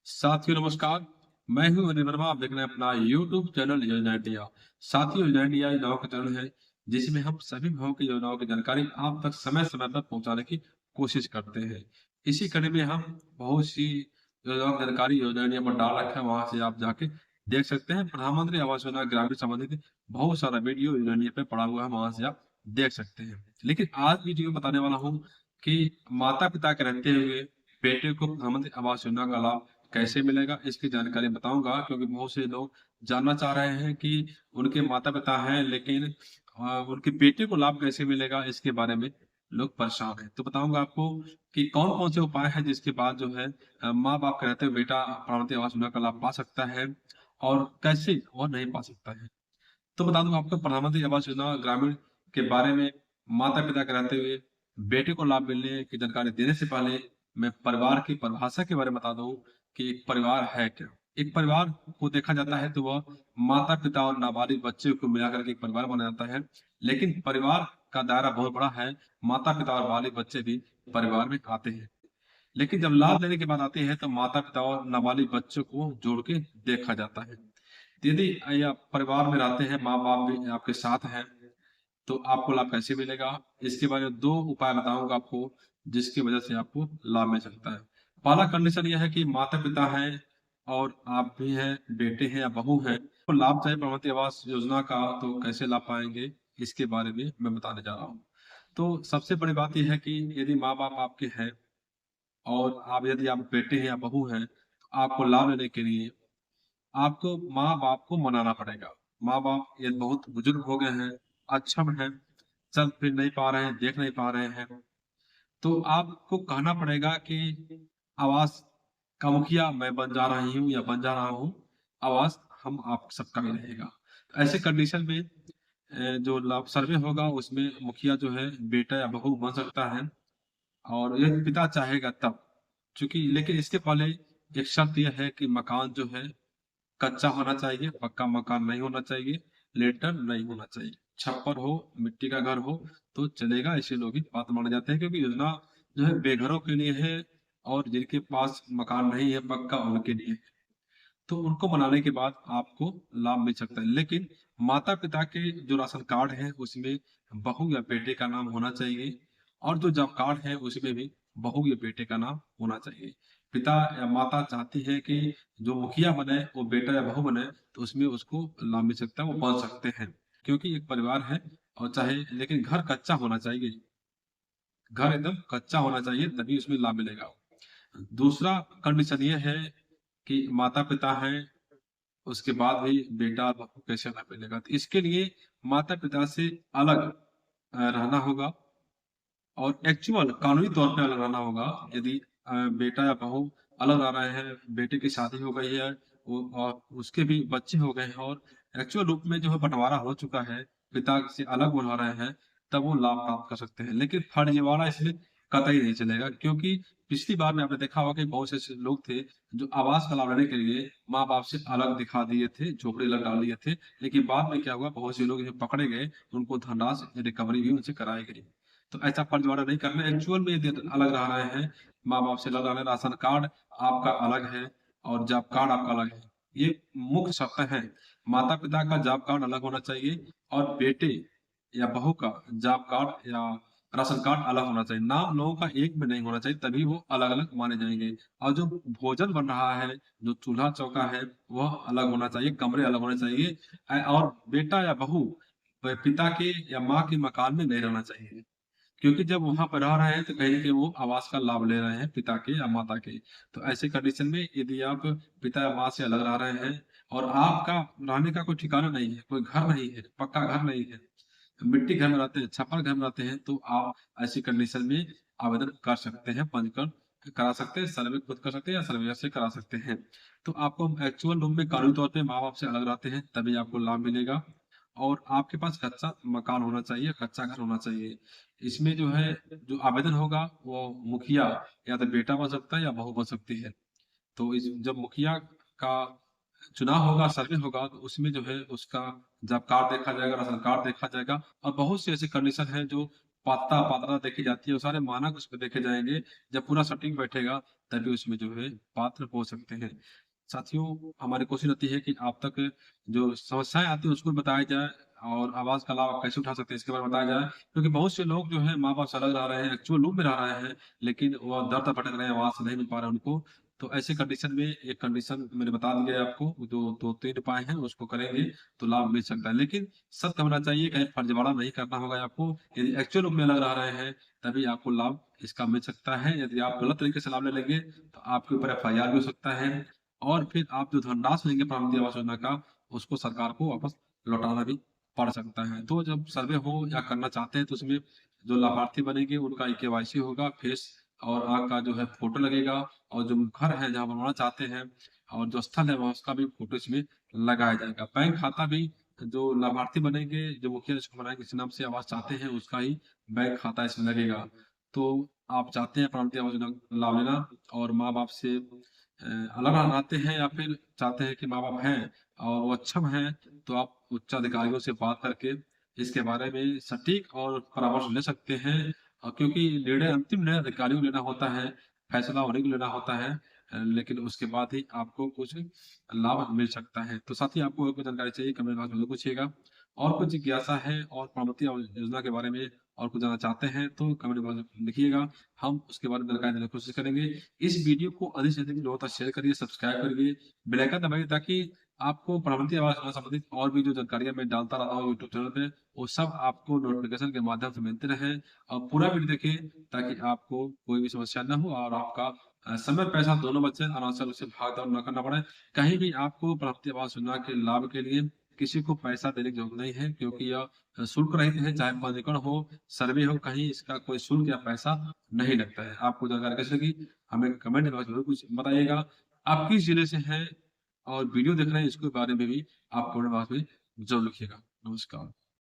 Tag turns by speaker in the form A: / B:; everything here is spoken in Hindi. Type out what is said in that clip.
A: साथियों नमस्कार। मैं हूं अनिल वर्मा। आप देख रहे हैं अपना यूट्यूब चैनल योजना इंडिया। साथियों, योजना इंडिया योजनाओं का चैनल है जिसमें हम सभी विभागों की योजनाओं की जानकारी आप तक समय समय पर पहुंचाने की कोशिश करते हैं। इसी कड़ी में हम बहुत सी योजनाओं की जानकारी योजना इंडिया पर डाल रखा है, वहां से आप जाके देख सकते हैं। प्रधानमंत्री आवास योजना ग्रामीण संबंधित बहुत सारा वीडियो योजना इंडिया पे पड़ा हुआ है, वहां से आप देख सकते हैं। लेकिन आज वीडियो में बताने वाला हूँ कि माता पिता के रहते हुए बेटे को प्रधानमंत्री आवास योजना का लाभ कैसे मिलेगा, इसकी जानकारी बताऊंगा। क्योंकि बहुत से लोग जानना चाह रहे हैं कि उनके माता पिता हैं लेकिन उनके बेटे को लाभ कैसे मिलेगा, इसके बारे में लोग परेशान हैं। तो बताऊंगा आपको कि कौन कौन से उपाय हैं जिसके बाद जो है माँ बाप के रहते हुए बेटा प्रधानमंत्री आवास योजना का लाभ पा सकता है और कैसे और नहीं पा सकता है। तो बता दूं आपको, प्रधानमंत्री आवास योजना ग्रामीण के बारे में माता पिता के रहते हुए बेटे को लाभ मिलने की जानकारी देने से पहले मैं परिवार की परिभाषा के बारे में बता दूं कि एक परिवार है क्या। एक परिवार को देखा जाता है तो वह माता पिता और नाबालिग बच्चे को मिलाकर के एक परिवार बना जाता है। लेकिन परिवार का दायरा बहुत बड़ा है, माता पिता और बालिग बच्चे भी परिवार में आते हैं। लेकिन जब लाभ लेने की बात आती है तो माता पिता और नाबालिग बच्चों को जोड़ के देखा जाता है। यदि या परिवार में रहते हैं, माँ बाप भी आपके साथ हैं, तो आपको लाभ कैसे मिलेगा, इसके बारे में दो उपाय बताऊंगा आपको जिसकी वजह से आपको लाभ मिल सकता है। पहला कंडीशन यह है कि माता पिता हैं और आप भी हैं, बेटे हैं या बहू हैं, तो लाभ चाहिए प्रधानमंत्री आवास योजना का, तो कैसे लाभ पाएंगे इसके बारे में मैं बताने जा रहा हूँ। तो सबसे बड़ी बात यह है कि यदि माँ बाप आपके हैं और आप यदि आप बेटे हैं या बहू हैं, तो आपको लाभ लेने के लिए आपको माँ-बाप को मनाना पड़ेगा। माँ-बाप ये बहुत बुजुर्ग हो गए हैं, अक्षम हैं, चल फिर नहीं पा रहे हैं, देख नहीं पा रहे हैं, तो आपको कहना पड़ेगा कि आवास का मुखिया मैं बन जा रही हूँ या बन जा रहा हूँ, आवास हम आप सबका ही रहेगा। ऐसे कंडीशन में जो लाभ सर्वे होगा उसमें मुखिया जो है बेटा या बहू बन सकता है और यदि पिता चाहेगा तब। चूँकि लेकिन इसके पहले एक शर्त ये है कि मकान जो है कच्चा होना चाहिए, पक्का मकान नहीं होना चाहिए, लेंटर नहीं होना चाहिए। छप्पर हो, मिट्टी का घर हो तो चलेगा, ऐसे लोग ही बात माने जाते हैं। क्योंकि योजना जो है बेघरों के लिए है और जिनके पास मकान नहीं है पक्का उनके लिए है। तो उनको बनाने के बाद आपको लाभ मिल सकता है। लेकिन माता-पिता के जो राशन कार्ड है उसमें बहू या बेटे का नाम होना चाहिए और जो जॉब कार्ड है उसमें भी बहू या बेटे का नाम होना चाहिए। पिता या माता चाहती है कि जो मुखिया बने वो बेटा या बहू बने, तो उसमें उसको लाभ मिल सकता है, वो बन सकते हैं। क्योंकि एक परिवार है और चाहे, लेकिन घर कच्चा होना चाहिए। घर एकदम कच्चा होना चाहिए तभी उसमें लाभ मिलेगा। दूसरा कंडीशन ये है कि माता-पिता हैं, उसके बाद भी बेटा बहू कैसे ना मिलेगा। तो इसके लिए माता-पिता से अलग रहना होगा और एक्चुअल कानूनी तौर पे अलग रहना होगा। यदि बेटा या बहू अलग रह रहे हैं, बेटे की शादी हो गई है, वो और उसके भी बच्चे हो गए हैं और एक्चुअल रूप में जो है बँटवारा हो चुका है, पिता से अलग वो रह रहे हैं, तब वो लाभ प्राप्त कर सकते हैं। लेकिन फर्जीवाड़ा इसमें कतई नहीं चलेगा। क्योंकि पिछली बार में आपने देखा होगा कि बहुत से ऐसे लोग थे जो आवास का लाभ लेने के लिए माँ-बाप से अलग दिखा दिए थे, झोपड़ी अलग डाल दिए थे। लेकिन बाद में क्या हुआ, बहुत से लोग जो पकड़े गए, उनको धनराशि रिकवरी भी उनसे कराई गई। तो ऐसा फर्जीवाड़ा नहीं करना है। एक्चुअल में यदि अलग रह रहे हैं, माँ-बाप से अलग रह रहे हैं, राशन कार्ड आपका अलग है और जॉब कार्ड आपका अलग है। ये मुख्य शर्तें हैं। माता-पिता का जॉब कार्ड अलग होना चाहिए और बेटे या बहू का जॉब कार्ड या राशन कार्ड अलग होना चाहिए। नाम लोगों का एक में नहीं होना चाहिए, तभी वो अलग-अलग माने जाएँगे। और जो भोजन बन रहा है, जो चूल्हा-चौका है, वह अलग होना चाहिए, कमरे अलग होने चाहिए। और बेटा या बहू पिता के या माँ के मकान में नहीं रहना चाहिए। क्योंकि जब वहाँ पर रह रहे हैं तो कहीं न कहीं वो आवास का लाभ ले रहे हैं पिता के या माता के। तो ऐसे कंडीशन में यदि आप पिता या माँ से अलग रह रहे हैं और आपका रहने का कोई ठिकाना नहीं है, कोई घर नहीं है, पक्का घर नहीं है, मिट्टी घर में रहते हैं, छप्पर घर में रहते हैं, तो आप ऐसी कंडीशन में आवेदन कर सकते हैं, पंजीकरण करा सकते हैं, सर्वे खुद कर सकते हैं या सर्वेयर से करा सकते हैं। तो आपको एक्चुअल रूप में कानूनी तौर पे माँ-बाप से अलग रहते हैं, तभी आपको लाभ मिलेगा और आपके पास कच्चा मकान होना चाहिए, कच्चा घर होना चाहिए। इसमें जो है, जो आवेदन होगा वो मुखिया या तो बेटा बन सकता है या बहू बन सकती है। तो इस जब मुखिया का चुनाव होगा, सर्वे होगा, तो उसमें जो है उसका जॉब कार्ड देखा जाएगा, राशन कार्ड देखा जाएगा और बहुत सी ऐसी कंडीशन है जो पात्रता देखी जाती है, वो सारे मानक उसमें देखे जाएँगे। जब पूरा सटीक बैठेगा, तभी उसमें जो है पात्र हो सकते हैं। साथियों, हमारी कोशिश रहती है कि आप तक जो समस्याएँ आती हैं उसको बताया जाए और आवाज़ का लाभ आप कैसे उठा सकते हैं इसके बारे में बताया जाए। क्योंकि बहुत से लोग जो है माँ-बाप से अलग रह रहे हैं, एक्चुअल लूप में रह रहे हैं, लेकिन वो दर-दर भटक रहे हैं, आवाज़ नहीं मिल पा रहा है उनको। तो ऐसे कंडीशन में एक कंडीशन मैंने बता दिया है आपको, जो 2-3 उपाय हैं उसको करेंगे तो लाभ मिल सकता है। लेकिन सत्य होना चाहिए, कहीं फर्ज़ीवाड़ा नहीं करना होगा आपको। यदि एक्चुअल लूप में अलग रह रहे हैं, तभी आपको लाभ इसका मिल सकता है। यदि आप गलत तरीके से लाभ ले लेंगे, तो आपके ऊपर एफआईआर भी हो सकता है और फिर आप जो धनराशि लेंगे प्रधानमंत्री आवास योजना का, उसको सरकार को वापस लौटाना भी पड़ सकता है। तो जब सर्वे हो या करना चाहते हैं, तो उसमें जो लाभार्थी बनेंगे, उनका ई-केवाईसी होगा, फेस और आँख का जो है फ़ोटो लगेगा और जो घर है, जहाँ बनवाना चाहते हैं और जो स्थल है, वहाँ उसका भी फ़ोटो इसमें लगाया जाएगा। बैंक खाता भी जो लाभार्थी बनेंगे, जो मुखिया जिसको बनाएँगे, जिस नाम से आवास चाहते हैं, उसका ही बैंक खाता इसमें लगेगा। तो आप चाहते हैं प्रधानमंत्री आवास योजना का लाभ लेना और माँ-बाप से अलग रहते हैं या फिर चाहते हैं कि माँ-बाप हैं और वो अक्षम हैं, तो आप उच्च अधिकारियों से बात करके इसके बारे में सटीक और परामर्श ले सकते हैं क्योंकि निर्णय अंतिम निर्णय अधिकारियों को लेना होता है, फैसला उन्हीं को लेना होता है लेकिन उसके बाद ही आपको कुछ लाभ मिल सकता है। तो साथ ही आपको और कोई जानकारी चाहिए कमेंट बॉक्स में ज़रूर पूछिएगा और कुछ जिज्ञासा है और प्रधानमंत्री आवास योजना के बारे में और कुछ जानना चाहते हैं तो कमेंट बॉक्स में लिखिएगा, हम उसके बारे में जानकारी देने की कोशिश करेंगे। इस वीडियो को अधिक से अधिक लोगों तक शेयर करिए, सब्सक्राइब करिए, बेल आइकन दबाइए ताकि आपको प्रधानमंत्री आवास योजना संबंधित और भी जो जानकारियाँ मैं डालता रहता हूँ यूट्यूब चैनल पे, वो सब आपको नोटिफ़िकेशन के माध्यम से मिलते रहें और पूरा वीडियो देखें ताकि आपको कोई भी समस्या ना हो और आपका समय पैसा दोनों बचे, अनावश्यक रूप से भाग-दौड़ ना करना पड़े। कहीं भी आपको प्रधानमंत्री आवास योजना के लाभ के लिए किसी को पैसा देने की ज़रूरत नहीं है क्योंकि यह शुल्क रहित है, चाहे पंजीकरण हो, सर्वे हो, कहीं इसका कोई शुल्क या पैसा नहीं लगता है। आपको जानकारी कैसी लगी? हमें कमेंट बॉक्स में ज़रूर कुछ बताइएगा। आप किस जिले से हैं और वीडियो देख रहे हैं इसके बारे में भी आप कमेंट बॉक्स में ज़रूर लिखिएगा। नमस्कार।